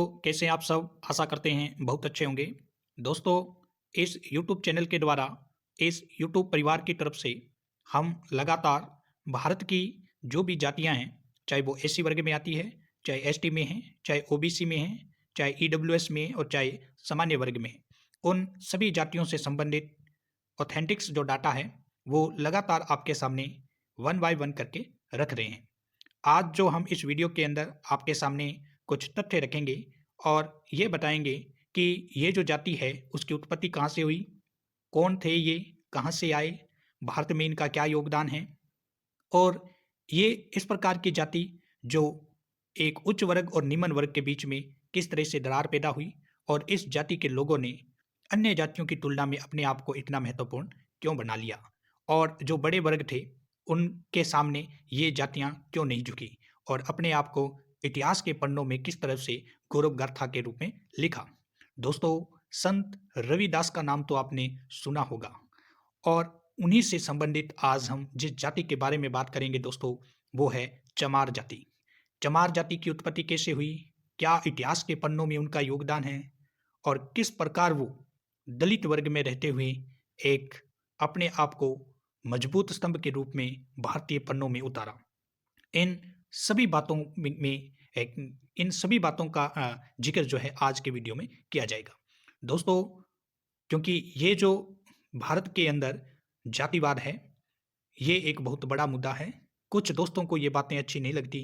तो कैसे हैं आप सब? आशा करते हैं बहुत अच्छे होंगे। दोस्तों, इस यूट्यूब चैनल के द्वारा, इस यूट्यूब परिवार की तरफ से हम लगातार भारत की जो भी जातियाँ हैं, चाहे वो एससी वर्ग में आती है, चाहे एसटी में है, चाहे ओबीसी में है, चाहे ईडब्ल्यूएस में है और चाहे सामान्य वर्ग में है, उन सभी जातियों से संबंधित ऑथेंटिक्स जो डाटा है, वो लगातार आपके सामने वन बाय वन करके रख रहे हैं। आज जो हम इस वीडियो के अंदर आपके सामने कुछ तथ्य रखेंगे और ये बताएंगे कि ये जो जाति है उसकी उत्पत्ति कहाँ से हुई, कौन थे ये, कहाँ से आए, भारत में इनका क्या योगदान है और ये इस प्रकार की जाति जो एक उच्च वर्ग और निम्न वर्ग के बीच में किस तरह से दरार पैदा हुई और इस जाति के लोगों ने अन्य जातियों की तुलना में अपने आप को इतना महत्वपूर्ण क्यों बना लिया और जो बड़े वर्ग थे उनके सामने ये जातियां क्यों नहीं झुकी और अपने आप को इतिहास के पन्नों में किस तरह से गौरव गाथा के रूप में लिखा। दोस्तों, संत रविदास का नाम तो आपने सुना होगा और उन्हीं से संबंधित आज हम जिस जाति के बारे में बात करेंगे दोस्तों, वो है चमार जाति। चमार जाति की उत्पत्ति कैसे हुई, क्या इतिहास के पन्नों में उनका योगदान है और किस प्रकार वो दलित वर्ग में रहते हुए एक अपने आप को मजबूत स्तंभ के रूप में भारतीय पन्नों में उतारा। इन सभी बातों इन सभी बातों का जिक्र जो है आज के वीडियो में किया जाएगा। दोस्तों, क्योंकि ये जो भारत के अंदर जातिवाद है, ये एक बहुत बड़ा मुद्दा है। कुछ दोस्तों को ये बातें अच्छी नहीं लगती,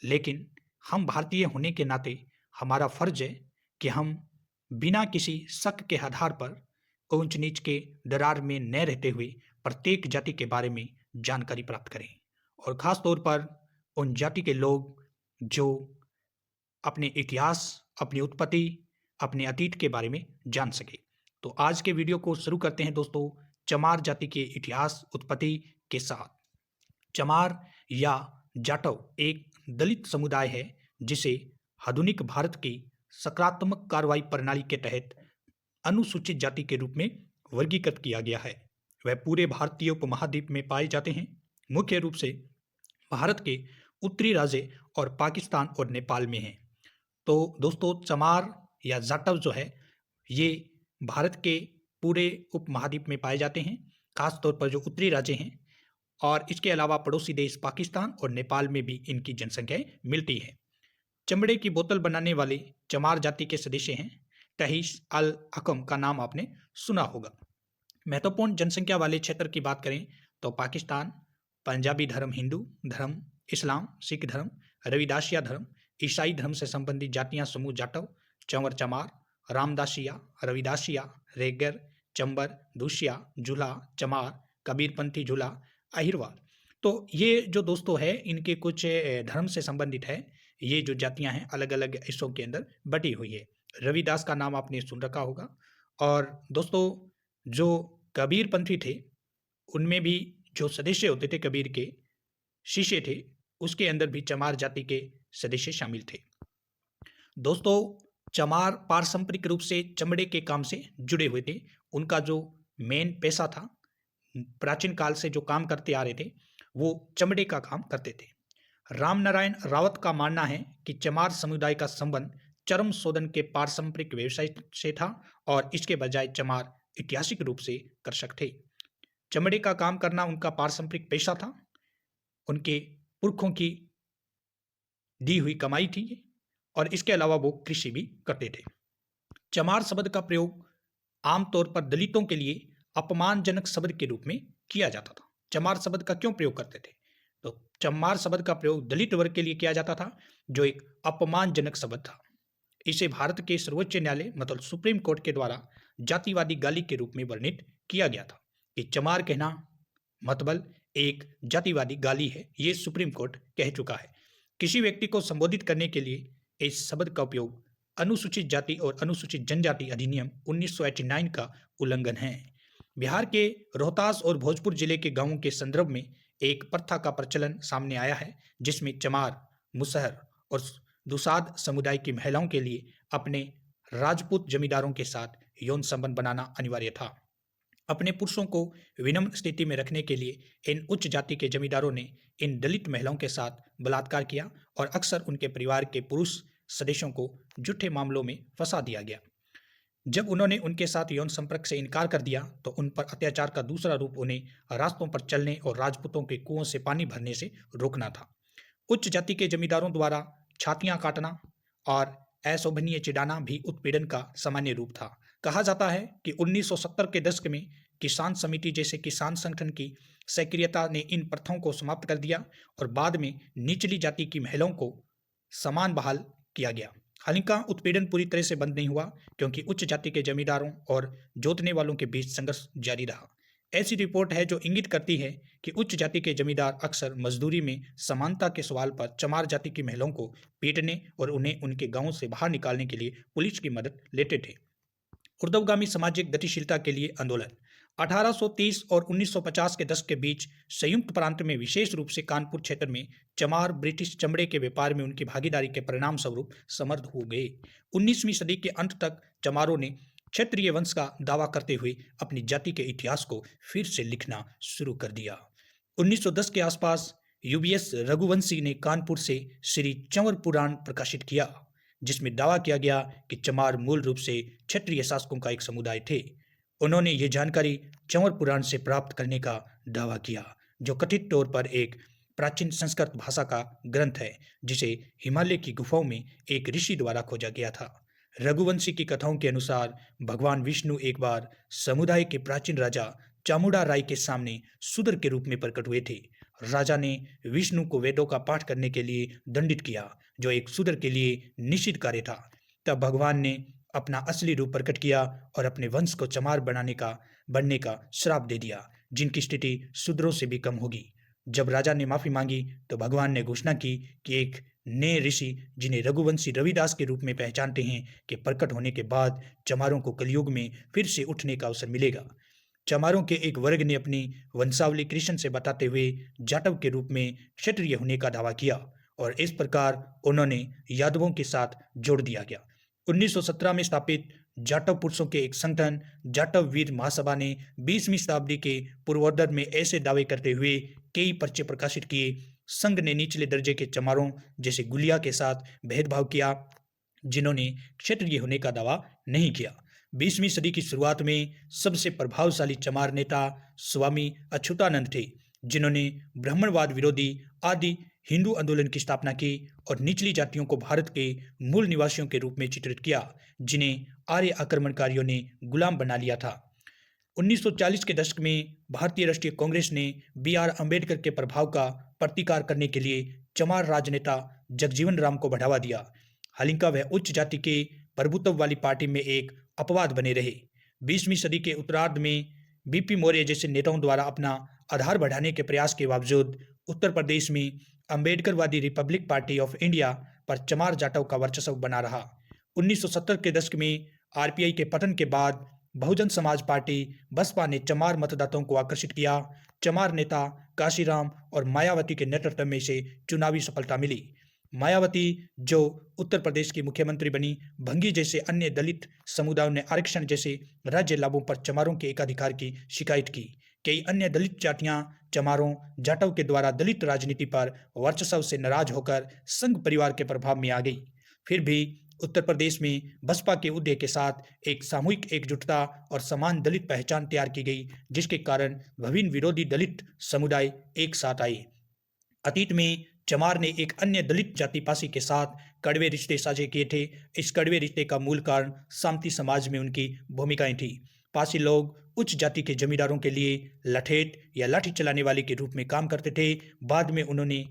लेकिन हम भारतीय होने के नाते हमारा फर्ज है कि हम बिना किसी शक के आधार पर ऊंच नीच के दरार में न रहते हुए प्रत्येक जाति के बारे में जानकारी प्राप्त करें और खास तौर पर उन जाति के लोग जो अपने इतिहास, अपनी उत्पत्ति, अपने अतीत के बारे में जान सके। तो आज के वीडियो को शुरू करते हैं दोस्तों चमार जाति के इतिहास उत्पत्ति के साथ। चमार या जाटव एक दलित समुदाय है जिसे आधुनिक भारत की सकारात्मक कार्रवाई प्रणाली के तहत अनुसूचित जाति के रूप में वर्गीकृत किया गया है। वह पूरे भारतीय उपमहाद्वीप में पाए जाते हैं, मुख्य रूप से भारत के उत्तरी राज्य और पाकिस्तान और नेपाल में हैं। तो दोस्तों, चमार या जाटव जो है ये भारत के पूरे उपमहाद्वीप में पाए जाते हैं, खास तौर पर जो उत्तरी राज्य हैं और इसके अलावा पड़ोसी देश पाकिस्तान और नेपाल में भी इनकी जनसंख्याएं मिलती है। चमड़े की बोतल बनाने वाले चमार जाति के सदस्य हैं। तहीस अल हकम का नाम आपने सुना होगा। महत्वपूर्ण जनसंख्या वाले क्षेत्र की बात करें तो पाकिस्तान, पंजाबी धर्म, हिंदू धर्म, इस्लाम, सिख धर्म, रविदासिया धर्म, ईसाई धर्म से संबंधित जातियां समूह जाटव, चंवर चमार, रामदासिया, रविदासिया, रेगर, चंबर, दूसिया, झूला, चमार, कबीरपंथी झूला, अहिरवाल। तो ये जो दोस्तों है इनके कुछ धर्म से संबंधित है। ये जो जातियां हैं अलग अलग हिस्सों के अंदर बटी हुई है। रविदास का नाम आपने सुन रखा होगा। और दोस्तों, जो कबीरपंथी थे उनमें भी जो सदस्य होते थे, कबीर के शिष्य थे, उसके अंदर भी चमार जाति के सदस्य शामिल थे। दोस्तों, चमार पारंपरिक रूप से चमड़े के काम से जुड़े हुए थे। उनका जो मेन पेशा था, प्राचीन काल से जो काम करते आ रहे थे, वो चमड़े का काम करते थे। रामनारायण रावत का मानना है कि चमार समुदाय का संबंध चर्म शोधन के पारंपरिक व्यवसाय से था और इसके बजाय चमार ऐतिहासिक रूप से कृषक थे। चमड़े का काम करना उनका पारंपरिक पेशा था, उनके पुरखों की दी हुई कमाई थी और इसके अलावा वो कृषि भी करते थे। चमार शब्द का प्रयोग आमतौर पर दलितों के लिए अपमानजनक शब्द के रूप में किया जाता था। चमार शब्द का क्यों प्रयोग करते थे? तो चमार शब्द का प्रयोग दलित वर्ग के लिए किया जाता था, जो एक अपमानजनक शब्द था। इसे भारत के सर्वोच्च न्यायालय मतलब सुप्रीम कोर्ट के द्वारा जातिवादी गाली के रूप में वर्णित किया गया था कि चमार कहना मतलब एक जातिवादी गाली है। ये सुप्रीम कोर्ट कह चुका है। किसी व्यक्ति को संबोधित करने के लिए इस शब्द का उपयोग अनुसूचित जाति और अनुसूचित जनजाति अधिनियम 1989 का उल्लंघन है। बिहार के रोहतास और भोजपुर जिले के गांवों के संदर्भ में एक प्रथा का प्रचलन सामने आया है, जिसमें चमार, मुसहर और दुसाद समुदाय की महिलाओं के लिए अपने राजपूत जमींदारों के साथ यौन संबंध बनाना अनिवार्य था। अपने पुरुषों को विनम्र स्थिति में रखने के लिए इन उच्च जाति के जमींदारों ने इन दलित महिलाओं के साथ बलात्कार किया और अक्सर उनके परिवार के पुरुष सदस्यों को झूठे मामलों में फंसा दिया गया। जब उन्होंने उनके साथ यौन संपर्क से इनकार कर दिया तो उन पर अत्याचार का दूसरा रूप उन्हें रास्तों पर चलने और राजपूतों के कुओं से पानी भरने से रोकना था। उच्च जाति के जमींदारों द्वारा छातियां काटना और अशोभनीय चिढ़ाना भी उत्पीड़न का सामान्य रूप था। कहा जाता है कि 1970 के दशक में किसान समिति जैसे किसान संगठन की सक्रियता ने इन प्रथाओं को समाप्त कर दिया और बाद में निचली जाति की महिलाओं को समान बहाल किया गया। हालांकि उत्पीड़न पूरी तरह से बंद नहीं हुआ क्योंकि उच्च जाति के जमींदारों और जोतने वालों के बीच संघर्ष जारी रहा। ऐसी रिपोर्ट है जो इंगित करती है कि उच्च जाति के जमींदार अक्सर मजदूरी में समानता के सवाल पर चमार जाति की महिलाओं को पीटने और उन्हें उनके गांवों से बाहर निकालने के लिए पुलिस की मदद लेते थे। ऊर्ध्वगामी सामाजिक गतिशीलता के लिए आंदोलन 1830 और 1950 के दशक के बीच संयुक्त प्रांत में विशेष रूप से कानपुर क्षेत्र में चमार ब्रिटिश चमड़े के व्यापार में उनकी भागीदारी के परिणाम स्वरूप समृद्ध हो गए। 19वीं सदी के अंत तक चमारों ने क्षत्रिय वंश का दावा करते हुए अपनी जाति के इतिहास को फिर से लिखना शुरू कर दिया। 1910 के आसपास यूबीएस रघुवंशी ने कानपुर से श्री चंवर पुराण प्रकाशित किया, जिसमें दावा किया गया कि चमार मूल रूप से क्षत्रिय शासकों का एक समुदाय थे। उन्होंने ये जानकारी चंवर पुराण से प्राप्त करने का दावा किया, जो कथित तौर पर एक प्राचीन संस्कृत भाषा का ग्रंथ है जिसे हिमालय की गुफाओं में एक ऋषि द्वारा खोजा गया था। रघुवंशी की कथाओं के अनुसार भगवान विष्णु एक बार समुदाय के प्राचीन राजा चामुंडा राय के सामने शूद्र के रूप में प्रकट हुए थे। राजा ने विष्णु को वेदों का पाठ करने के लिए दंडित किया, जो एक शूद्र के लिए निषिद्ध कार्य था। तब भगवान ने अपना असली रूप प्रकट किया और अपने वंश को चमार बनने का श्राप दे दिया, जिनकी स्थिति शूद्रों से भी कम होगी। जब राजा ने माफी मांगी तो भगवान ने घोषणा की कि एक नए ऋषि, जिन्हें रघुवंशी रविदास के रूप में पहचानते हैं, के प्रकट होने के बाद चमारों को कलयुग में फिर से उठने का अवसर मिलेगा। चमारों के एक वर्ग ने अपनी वंशावली कृष्ण से बताते हुए जाटव के रूप में क्षत्रिय होने का दावा किया और इस प्रकार उन्होंने यादवों के साथ जोड़ दिया गया। 1917 में स्थापित जाटव पुरुषों के एक संगठन जाटव वीर महासभा ने 20वीं शताब्दी के पूर्वोत्तर में ऐसे दावे करते हुए कई पर्चे प्रकाशित किए। संघ ने निचले दर्जे के चमारों जैसे गुलिया के साथ भेदभाव किया, जिन्होंने क्षत्रिय होने का दावा नहीं किया। 20वीं सदी की शुरुआत में सबसे प्रभावशाली चमार नेता स्वामी अच्युतानंद थे, जिन्होंने ब्राह्मणवाद विरोधी आदि हिंदू आंदोलन की स्थापना की और निचली जातियों को भारत के मूल निवासियों के रूप में चित्रित किया, जिन्हें आर्य आक्रमणकारियों ने गुलाम बना लिया था। 1940 के दशक में भारतीय राष्ट्रीय कांग्रेस ने BR अम्बेडकर के प्रभाव का प्रतिकार करने के लिए चमार राजनेता जगजीवन राम को बढ़ावा दिया। हालांकि वह उच्च जाति के प्रभुत्व वाली पार्टी में एक अपवाद बने रहे। 20वीं सदी के उत्तरार्ध में BP मौर्य जैसे नेताओं द्वारा अपना आधार बढ़ाने के प्रयास के बावजूद उत्तर प्रदेश में अम्बेडकरवादी रिपब्लिक पार्टी ऑफ इंडिया पर चमार जाटव का वर्चस्व बना रहा। 1970 के दशक में RPI के पतन के बाद बहुजन समाज पार्टी बसपा ने चमार मतदाताओं को आकर्षित किया। चमार नेता काशीराम और मायावती के नेतृत्व में से चुनावी सफलता मिली। मायावती, जो उत्तर प्रदेश की मुख्यमंत्री बनी, भंगी जैसे अन्य दलित समुदायों ने आरक्षण जैसे राज्य लाभों पर चमारों के एकाधिकार की शिकायत की। कई अन्य दलित जातियां चमारों जाटव के द्वारा दलित राजनीति पर वर्चस्व से नाराज होकर संघ परिवार के प्रभाव में आ गई। फिर भी उत्तर प्रदेश में बसपा के उदय के साथ एक सामूहिक एकजुटता और समान दलित पहचान तैयार की गई, जिसके कारण विभिन्न विरोधी दलित समुदाय एक साथ आए। अतीत में चमार ने एक अन्य दलित जाति पासी के साथ कड़वे रिश्ते साझे किए थे। इस कड़वे रिश्ते का मूल कारण सामंती समाज में उनकी भूमिकाएं थी। पासी लोग उच्च जाति के जमींदारों के लिए लठेत या लाठी चलाने वाले के रूप में काम करते थे। बाद में उन्होंने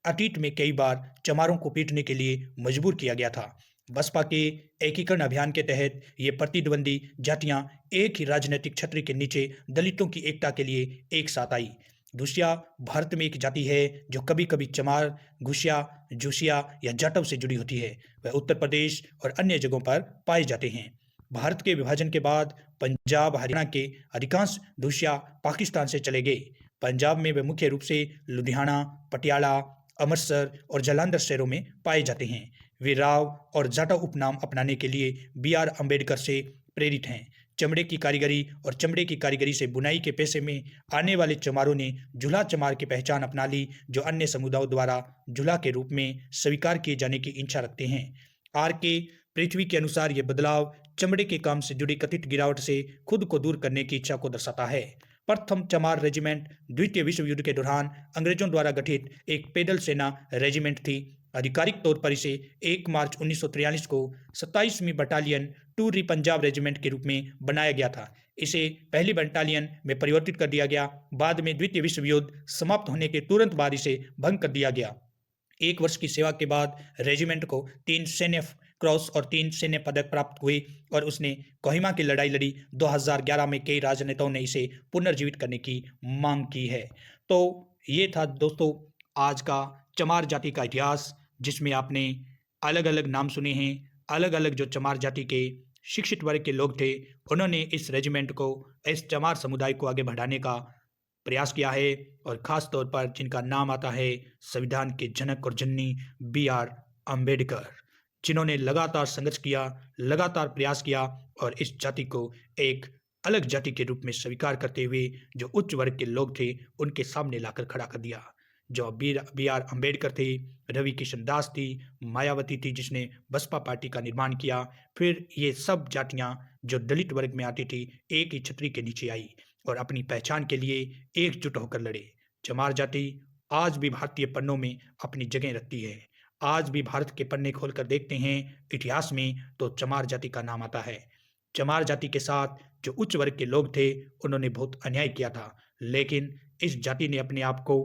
अतीत में कई बार चमारों को पीटने के लिए मजबूर किया गया था। बसपा के एकीकरण अभियान के तहत ये प्रतिद्वंदी जातियां एक ही राजनीतिक छत्र के नीचे दलितों की एकता के लिए एक साथ आई। घुसिया भारत में एक जाति है जो कभी कभी चमार, घुसिया, जोशिया या जाटव से जुड़ी होती है। वह उत्तर प्रदेश और अन्य जगहों पर पाए जाते हैं। भारत के विभाजन के बाद पंजाब, हरियाणा के अधिकांश घुसिया पाकिस्तान से चले गए। पंजाब में वे मुख्य रूप से लुधियाना, पटियाला, अमृतसर और जालंधर शहरों में पाए जाते हैं। वे राव और जाटव उपनाम अपनाने के लिए BR अम्बेडकर से प्रेरित हैं। चमड़े की कारीगरी और चमड़े की कारीगरी से बुनाई के पेशे में आने वाले चमारों ने झूला चमार की पहचान अपना ली, जो अन्य समुदायों द्वारा झूला के रूप में स्वीकार किए जाने की इच्छा रखते हैं। आर के पृथ्वी के अनुसार यह बदलाव चमड़े के काम से जुड़ी कथित गिरावट से खुद को दूर करने की इच्छा को दर्शाता है। प्रथम चमार रेजिमेंट द्वितीय विश्व युद्ध के दौरान अंग्रेजों द्वारा गठित एक पैदल सेना रेजिमेंट थी। आधिकारिक तौर पर इसे 1 मार्च 1943 को 27वीं बटालियन टूरी पंजाब रेजिमेंट के रूप में बनाया गया था। इसे पहली बटालियन में परिवर्तित कर दिया गया। बाद में द्वितीय विश्व युद्ध समाप्त होने के तुरंत बाद इसे भंग कर दिया गया। 1 वर्ष की सेवा के बाद रेजिमेंट को 3 सैन्य क्रॉस और 3 सैन्य पदक प्राप्त हुए और उसने कोहिमा की लड़ाई लड़ी। 2011 में कई राजनेताओं ने इसे पुनर्जीवित करने की मांग की है। तो ये था दोस्तों आज का चमार जाति का इतिहास, जिसमें आपने अलग अलग नाम सुने हैं। अलग अलग जो चमार जाति के शिक्षित वर्ग के लोग थे, उन्होंने इस रेजिमेंट को, इस चमार समुदाय को आगे बढ़ाने का प्रयास किया है। और खास तौर पर जिनका नाम आता है संविधान के जनक और जननी बी.आर. अम्बेडकर, जिन्होंने लगातार संघर्ष किया, लगातार प्रयास किया और इस जाति को एक अलग जाति के रूप में स्वीकार करते हुए जो उच्च वर्ग के लोग थे उनके सामने लाकर खड़ा कर दिया। जो बी.आर. अम्बेडकर थे, रवि किशन दास थी, मायावती थी जिसने बसपा पार्टी का निर्माण किया। फिर ये सब जातियां जो दलित वर्ग में आती थी एक ही छतरी के नीचे आई और अपनी पहचान के लिए एकजुट होकर लड़े। चमार जाति आज भी भारतीय पन्नों में अपनी जगह रखती है। आज भी भारत के पन्ने खोलकर देखते हैं इतिहास में तो चमार जाति का नाम आता है। चमार जाति के साथ जो उच्च वर्ग के लोग थे उन्होंने बहुत अन्याय किया था, लेकिन इस जाति ने अपने आप को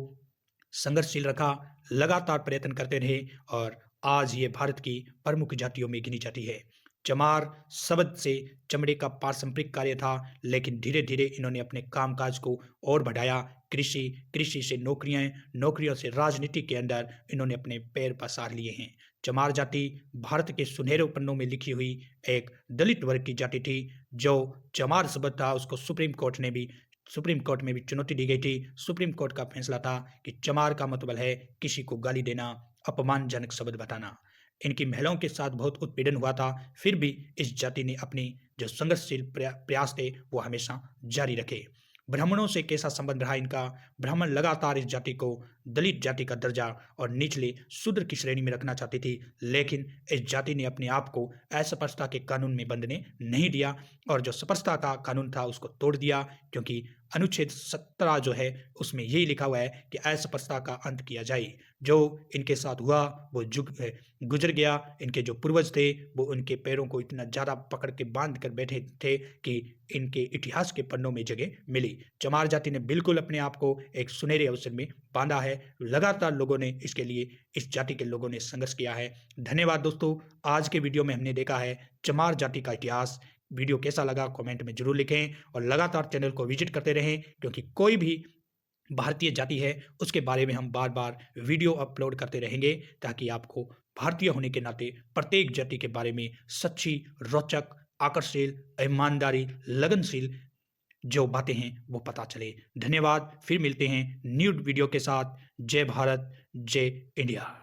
संघर्षशील रखा, लगातार प्रयत्न करते रहे और आज ये भारत की प्रमुख जातियों में गिनी जाती है। चमार शब्द से चमड़े का पारंपरिक कार्य था, लेकिन धीरे धीरे इन्होंने अपने कामकाज को और बढ़ाया। कृषि, कृषि से नौकरियां, नौकरियों से राजनीति के अंदर इन्होंने अपने पैर पसार लिए हैं। चमार जाति भारत के सुनहरे पन्नों में लिखी हुई एक दलित वर्ग की जाति थी। जो चमार शब्द था उसको सुप्रीम कोर्ट में भी चुनौती दी गई थी। सुप्रीम कोर्ट का फैसला था कि चमार का मतलब है किसी को गाली देना, अपमानजनक शब्द बताना। इनकी महिलाओं के साथ बहुत उत्पीड़न हुआ था, फिर भी इस जाति ने अपनी जो संघर्षशील प्रयास थे वो हमेशा जारी रखे। ब्राह्मणों से कैसा संबंध रहा इनका? ब्राह्मण लगातार इस जाति को दलित जाति का दर्जा और निचले शूद्र की श्रेणी में रखना चाहती थी, लेकिन इस जाति ने अपने आप को अस्पृश्यता के कानून में बंधने नहीं दिया और जो अस्पृश्यता का कानून था उसको तोड़ दिया, क्योंकि अनुच्छेद 17 जो है उसमें यही लिखा हुआ है कि अस्पृश्यता का अंत किया जाए। जो इनके साथ हुआ वो गुजर गया। इनके जो पूर्वज थे वो उनके पैरों को इतना ज़्यादा पकड़ के बांध कर बैठे थे कि इनके इतिहास के पन्नों में जगह मिली। चमार जाति ने बिल्कुल अपने आप को एक सुनहरे अवसर में बांधा है। लगातार लोगों ने इसके लिए, इस जाति के लोगों ने संघर्ष किया है। धन्यवाद दोस्तों। आज के वीडियो में हमने देखा है चमार जाति का इतिहास। वीडियो कैसा लगा कमेंट में जरूर लिखें और लगातार चैनल को विजिट करते रहें, क्योंकि कोई भी भारतीय जाति है उसके बारे में हम बार बार वीडियो अपलोड करते रहेंगे, ताकि आपको भारतीय होने के नाते प्रत्येक जाति के बारे में सच्ची, रोचक, आकर्षशील, ईमानदारी, लगनशील जो बातें हैं वो पता चले। धन्यवाद। फिर मिलते हैं न्यू वीडियो के साथ। जय भारत, जय इंडिया।